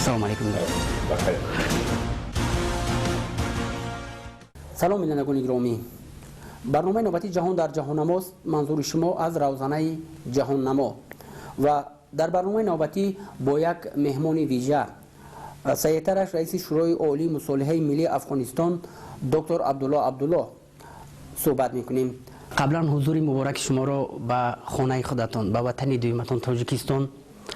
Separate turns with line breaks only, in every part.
سلام علیکم. سلام بینندگان گرامی. برنامه نوبتی جهان در جهان نماست. منظور شما از روزانه جهان نما و در برنامه نوبتی با یک مهمان ویژه سیطرش رئیس شورای عالی مصالحه ملی افغانستان دکتر عبدالله صحبت میکنیم. قبلا حضور مبارک شما را به خانه خودتان به وطن دویمتان تاجیکستان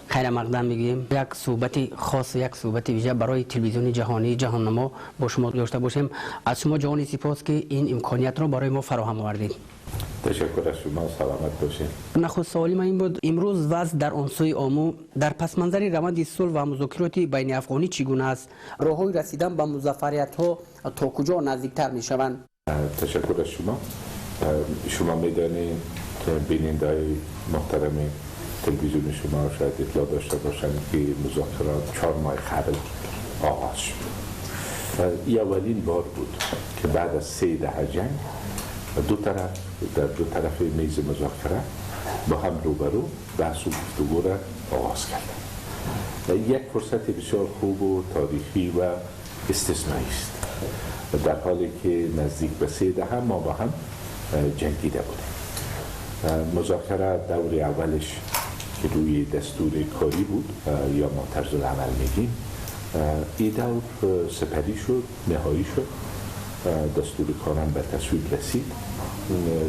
خیر مقدم میگیم. یک صحبت خاص، یک صحبت ویژه برای تلویزیون جهانی جهان نما با شما داشته باشیم. از شما جهانی سپاس که این امکانیت را برای ما فراهم آوردید.
تشکر از شما، سلامت باشید.
نخست سوالی من این بود، امروز وضع در آنسوی آمو در پس منظر روند صلح و مذاکرات بین افغانی چگونه است؟ راههای رسیدن به موفقیت ها تا کجا نزدیکتر می شوند؟
تشکر از شما. شما میدانید که بیننده‌های محترم تلویزیون شما شاید اطلاع داشته باشند که مذاکرات 4 ماه قبل آغاز شد. این اولین بار بود که بعد از 3 دهه جنگ در دو طرف میز مذاکره با هم روبرو بحث و گفتگو را آغاز کردند. یک فرصت بسیار خوب و تاریخی و استثنایی است، در حالی که نزدیک به 3 دهه ما با هم جنگیده بودیم. مذاکره دور اولش که روی دستور کاری بود یا ما طرز العمل میگیم، این دور سپری شد، نهایی شد. دستور کارم به تصویب رسید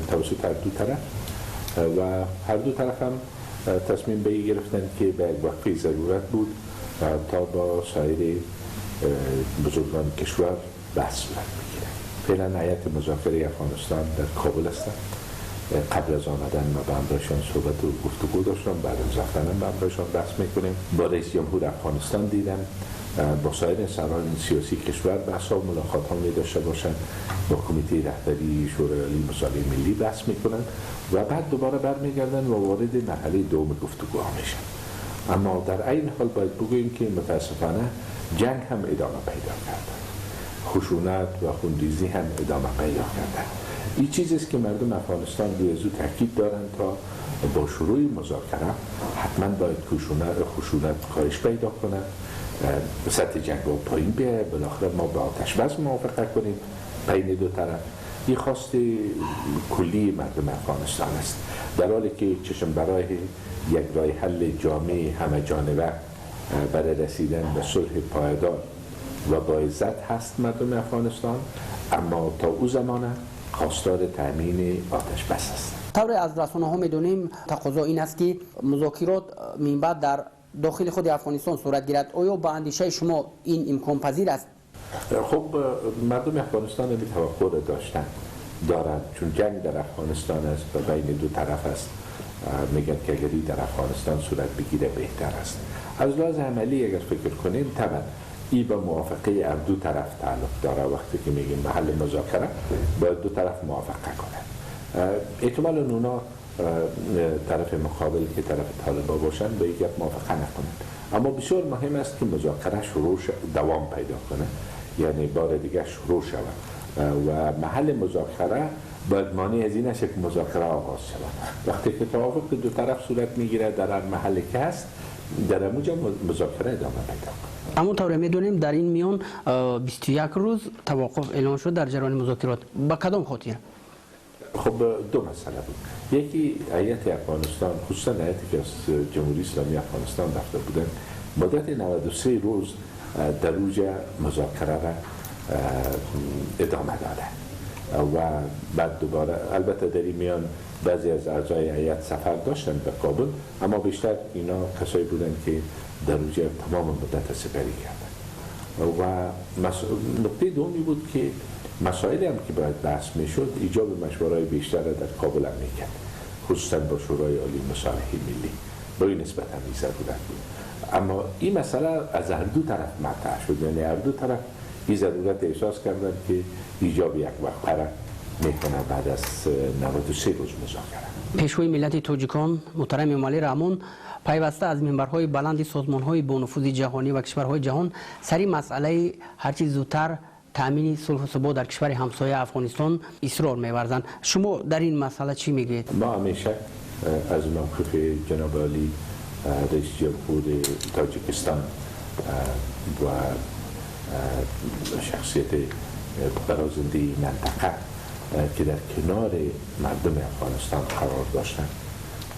توسط هر دو طرف و هر دو طرف هم تصمیم به این گرفتن که به یک وقفه ضرورت بود تا با سایر بزرگان کشور بحث صورت بگیرد. فعلا هیئت مذاکره افغانستان در کابل هستند. قبل از آمدن ما با همراهشان صحبت و گفتگو داشتم، بعد از رفتنم با همراهشان بحث میکنیم. با رئیس جمهور افغانستان دیدم، با سایر سران سیاسی کشور بحث و ملاقات ها می داشته باشند، با کمیته رهبری شورای عالی مصالحه ملی بحث میکنند و بعد دوباره برمیگردن و وارد مرحله دوم گفتگوها میشن. اما در این حال باید بگوییم که متاسفانه جنگ هم ادامه پیدا کرده، خشونت و خونریزی هم ادامه پیدا کرده. این چیزی است که مردم افغانستان روی ازو تاکید دارند تا با شروع مذاکره حتما باید خشونت کاهش پیدا کنه، سطح جنگ رو پایین بیاید، بالاخره ما به آتش بس موافقت کنیم بین دو طرف. این خواست کلی مردم افغانستان است، در حالی که چشم برای یک راه حل جامع همه جانبه برای رسیدن به صلح پایدار و با عزت هست مردم افغانستان، اما تا او زمانه خواستار تامین آتش بس است.
طور از رسانه ها میدونیم تقاضا این است که مذاکرات من بعد در داخل خود افغانستان صورت گیرد. آیا با اندیشه شما این امکان پذیر است؟
خب مردم افغانستان این توقع دارند، چون جنگ در افغانستان است و بین دو طرف است. میگن که اگری در افغانستان صورت بگیره بهتر است. از لحاظ عملی اگر فکر کنیم طبعا این به موافقه هر دو طرف تعلق داره. وقتی که میگیم محل مذاکره باید دو طرف موافقه کنند. احتمال اونا طرف مقابل که طرف طالبان باشن به یک موافقه نکنند، اما بسیار مهم است که مذاکره دوام پیدا کنه، یعنی بار دیگه شروع شود و محل مذاکره باید مانع از این است که مذاکره آغاز شود. وقتی که توافق دو طرف صورت میگیره در هر محلی که هست، در اونجا مذاکره ادامه پیدا کنه.
اما طور میدونیم در این میان 21 روز توقف اعلام شد در جریان مذاکرات. با کدام خاطر؟
خب دو مسئله بود. یکی هیئت افغانستان، خصوصا هیئتی که از جمهوری اسلامی افغانستان رفته بودن، مدت 93 روز در اوج مذاکره را ادامه داده و بعد دوباره البته در این میان بعضی از اعضای هیئت سفر داشتن به کابل، اما بیشتر اینا کسایی بودن که در اوج تمام مدت سپری کردن. و نکته دومی بود که مسائلی هم که باید بحث میشد ایجاب مشوره‌های بیشتر در کابل هم میکرد، خصوصا با شورای عالی مصالحه ملی. با این نسبت هم این ضرورت بود، اما این مسئله از هر دو طرف مطرح شد، یعنی هر دو طرف این ضرورت احساس کردن که ایجاب یک وقفه میکنه بعد از 93 روز مذاکره.
پیشوای ملت تاجیکان محترم امامعلی رحمان پیوسته از منبرهای بلند سازمان‌های با نفوذ جهانی و کشورهای جهان سری مسئله هرچی زودتر تامین صلح و ثبات در کشور همسایه افغانستان اصرار می‌ورزند. شما در این مسئله چی میگید؟
ما همیشه از موقف جناب عالی رئیس جمهور تاجیکستان و شخصیت برازنده منطقه که در کنار مردم افغانستان قرار داشتند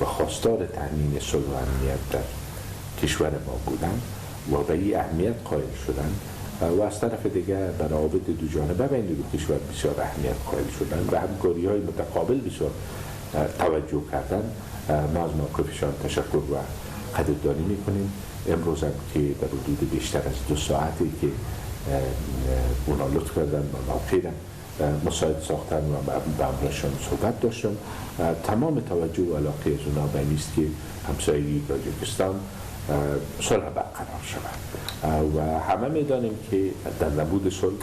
و خواستار تامین صلح و امنیت در کشور ما بودند و به این اهمیت قائل شدند و از طرف دیگر به روابط دو جانبه بین دو کشور بسیار اهمیت قائل شدند و همکاری‌های متقابل بسیار توجه کردند. ما از موقفشان تشکر و قدردانی میکنیم. امروز هم که در حدود بیشتر از 2 ساعتی که اونا لطف کردن و موقع مساعد ساختن و با امرشان صحبت داشتم. تمام توجه و علاقه از اونا به این است که همسایگی تاجیکستان صلح برقرار شود و همه میدانیم که در نبود صلح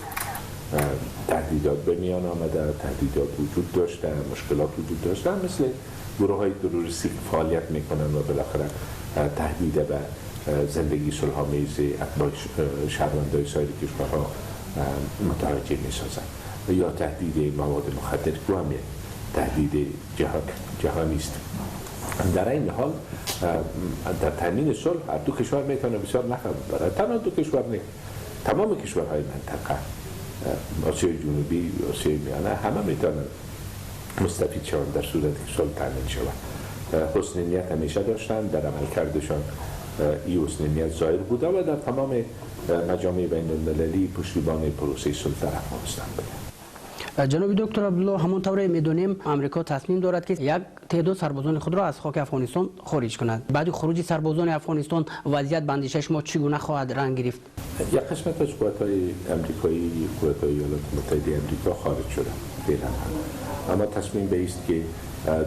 تهدیدات به میان آمده، تهدیدات وجود داشته، مشکلات وجود داشته، مثل گروه های تروریستی فعالیت میکنن و بالاخره تهدید به زندگی صلح‌آمیز اتباع شهروندان سایر کشورها متوجه میسازند یا تهدید مواد مخدر که هم تهدید جهانی است. در این حال در تامین صلح هر دو کشور میتونه بسیار نفع ببره. تنها دو کشور نه، تمام کشورهای منطقه، آسیای جنوبی، آسیای میانه، همه میتونن مستفید شوند در صورت که صلح تامین شود. حسن نیت همیشه داشتن، در عملکردشان این حسن نیت ظاهر بوده و در تمام مجامع بین المللی پشتیبان پروسه صلح در افغانستان بوده.
جناب دکتر عبدالله، همونطور میدونیم آمریکا تصمیم دارد که یک تعداد سربازان خود را از خاک افغانستان خارج کند. بعد خروج سربازان افغانستان وضعیت به اندیشه شما چگونه خواهد رنگ گرفت؟
یک قسمت از قوات‌های آمریکایی، قوات‌های ایالات متحده آمریکا خارج شدند فعلا، اما تصمیم به است که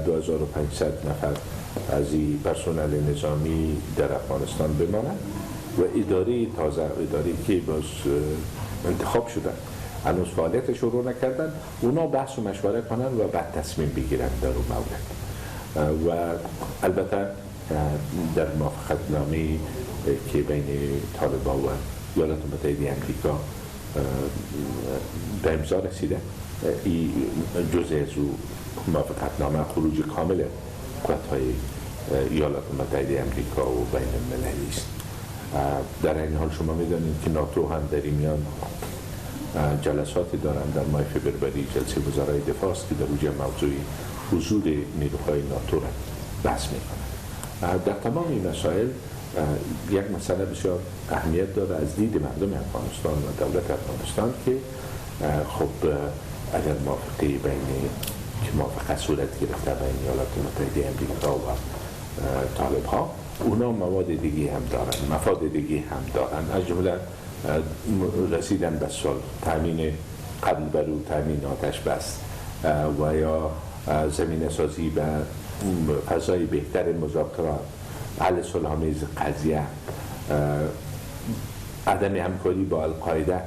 2500 نفر از این پرسنل نظامی در افغانستان بمانند و اداره تازه، اداره که باز انتخاب شده هنوز فعالیت شروع نکردن، اونا بحث و مشوره کنن و بعد تصمیم بگیرن در اون مورد. و البته در موافقتنامه که بین طالبان و ایالات متحده آمریکا به امضا رسیده، این جزء از موافقتنامه خروج کامل قوات‌های ایالات متحده آمریکا و بین المللی است. در این حال شما می‌دانید که ناتو هم در این میان جلساتی دارند. در ماه فوریه جلسه وزرای دفاع است که در اونجا موضوع حضور نیروهای ناتو را بحث می‌کنند. در تمام این مسائل یک مسئله بسیار اهمیت داره از دید مردم افغانستان و دولت افغانستان که خب اگر موافقت صورت گرفته بین ایالات متحده آمریکا و طالب‌ها، اونا مواد دیگه هم دارن، مفاد دیگه هم دارن، از جمله رسیدن به صلح، تامین قبل برو تامین آتش بس و یا زمینه سازی به فضای بهتر مذاکرات، حل صلح‌آمیز قضیه، عدم همکاری با القاعده،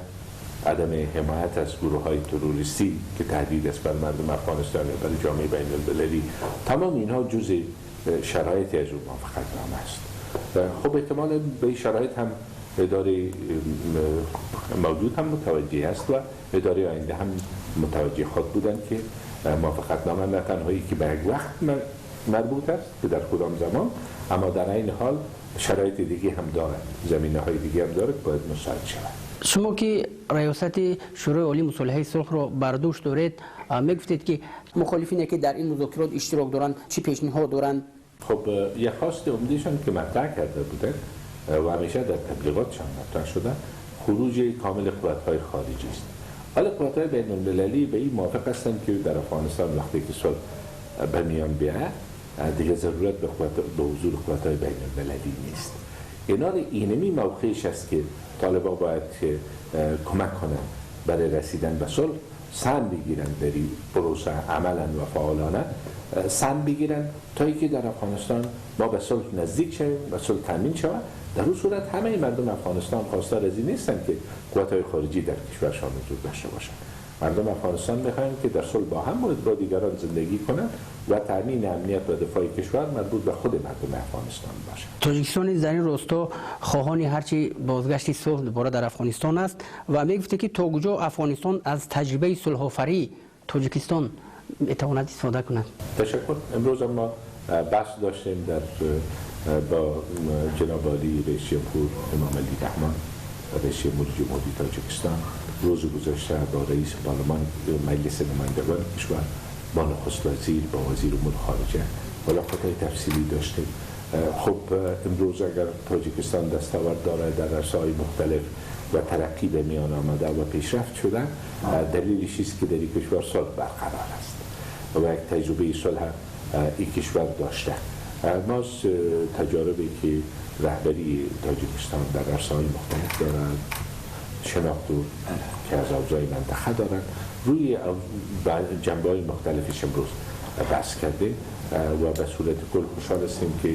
عدم حمایت از گروه‌های تروریستی که تهدید است بر مردم افغانستان و بر جامعه بین المللی. تمام اینها جزء شرایطی از اون موافقتنامه است. خب احتمالاً به این شرایط هم اداره موجود هم متوجه است و اداره آینده هم متوجه خود بودند که موافقتنامه نه تنهایی که به یک وقت مربوط است که در کدام زمان، اما در این حال شرایط دیگه هم دارد، زمینه‌های دیگه هم دارد باید مساعد شود.
شما که ریاست شورای عالی مصالحه صلح را بر دوش دارید، میگفتید که مخالفینی که در این مذاکرات اشتراک دارند چی پیشنهاد دارند؟
خب یک خواست عمدهشان که مطرح کرده بودند و همیشه در تبلیغاتشان مطرح شده، خروج کامل قوات‌های خارجی است. حالا قوات‌های بین المللی به این موافق هستند که در افغانستان وقتی که صلح به میان بیاید دیگه ضرورت به حضور قوات‌های بین المللی نیست. اینمی موقعش است که طالبان باید کمک کنند برای رسیدن به صلح، سهم بگیرند در این پروسه عملا و فعالانه سهم بگیرند تا اینکه در افغانستان ما به صلح نزدیک شویم و صلح تامین شود. در اون صورت همه مردم افغانستان خواستار از این نیستند که قوات‌های خارجی در کشورشان حضور داشته باشند. مردم افغانستان می‌خواهند که در صلح با هم با دیگران زندگی کنند و تامین امنیت و دفاع کشور مربوط به خود مردم افغانستان باشد.
تاجیکستان در این راستا خواهان هرچی بازگشت صلح دوباره در افغانستان است و میگفته که تا کجا افغانستان از تجربه صلح آفری تاجیکستان میتواند استفاده کند.
تشکر. امروز ما بحث داشتیم در با جناب عالی رئیس جمهور امام علی رحمان رئیس جمهوری تاجیکستان روز گذشته با رئیس پارلمان مجلس نمایندگان کشور با نخست وزیر با وزیر امور خارجه ملاقات‌های تفصیلی داشتیم. خب امروز اگر تاجیکستان دستاورد دارد در عرصه‌های مختلف و ترقی به میان آمده و پیشرفت شده، دلیلش است که در این کشور صلح برقرار است و یک تجربه صلح این کشور داشته. ما تجاربی که رهبری تاجیکستان در عرصه‌های مختلف دارد، شناخت که از اوضاع منطقه دارند، روی جنبه‌های مختلفش امروز بحث کرده و به صورت کل خوشحال هستیم که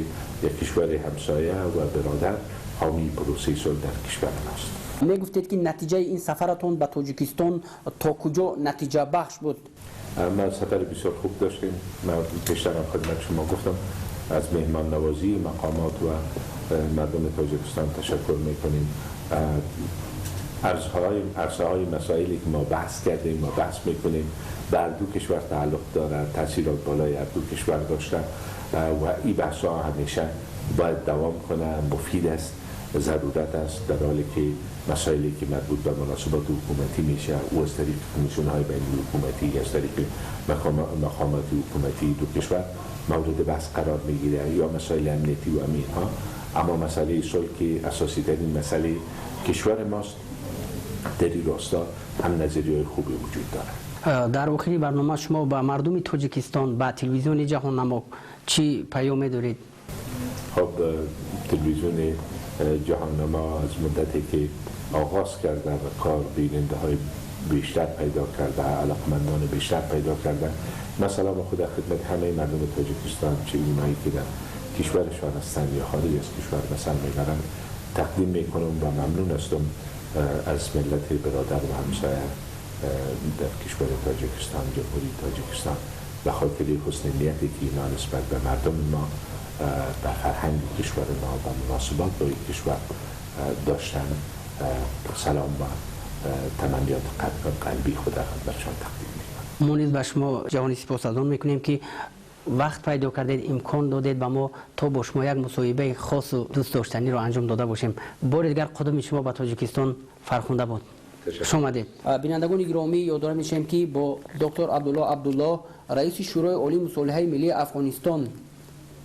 یک کشور همسایه و برادر حامی پروسه صلح در کشور ماست.
میگفتید که نتیجه این سفرتون به تاجیکستان تا کجا نتیجه بخش بود؟
ما سفر بسیار خوب داشتیم. من پیشتر خدمت شما گفتم از مهمان نوازی مقامات و مردم تاجیکستان تشکر میکنیم. عرصه‌های مسائلی که ما بحث کردیم ما بحث میکنیم بر دو کشور تعلق دارد، تاثیرات بالای هر دو کشور داشته و این بحث‌ها همیشه باید دوام کنه، مفید است، ضرورت است، در حالی که مسائلی که مربوط به مناسبات حکومتی میشه او از طریق کمیسیون‌های بین حکومتی از طریق مقامات حکومتی دو کشور مورد بحث قرار میگیره یا مسائل امنیتی و امنیت‌ها. اما مسئله صلح که اساسی ترین مسئله کشور ماست، در این راستا هم نظریه‌های خوبی وجود دارد.
در آخر برنامه شما با مردم تاجیکستان با تلویزیون جهان نما چی پیام دارید؟
خب تلویزیون جهان نما از مدتی که آغاز کرده و کار بیننده‌های بیشتر پیدا کرده، علاقمندان بیشتر پیدا کرده، مثلا ما خود خدمت همه مردم تاجیکستان چه اونایی که در کشورشان هستند یا خارج از کشور مثلا میبرن تقدیم میکنم و ممنون هستم از ملت برادر و همسایه در کشور تاجیکستان، جمهوری تاجیکستان به خاطر حسن نیتی که اینا نسبت به مردم ما به فرهنگ کشور ما و مناسبات با این کشور داشتن سلام و تمنیات قلبی خود خدمتشان تقدیم میکنم.
ما نیز به شما جهانی سپاسگزار میکنیم که وقت پیدا کردید، امکان دادید به ما تا با شما یک مصاحبه خاص و دوست داشتنی رو انجام داده باشیم. بار دیگر قدم شما به تاجیکستان فرخنده بود. خوش آمدید. بینندگان گرامی یادآور میشیم که با دکتر عبدالله رئیس شورای عالی مصالحه ملی افغانستان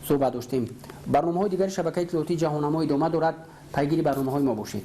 صحبت داشتیم. برنامه‌های دیگر شبکه اطلاعاتی جهان نما ادامه دارد. پیگیر برنامه‌های ما باشید.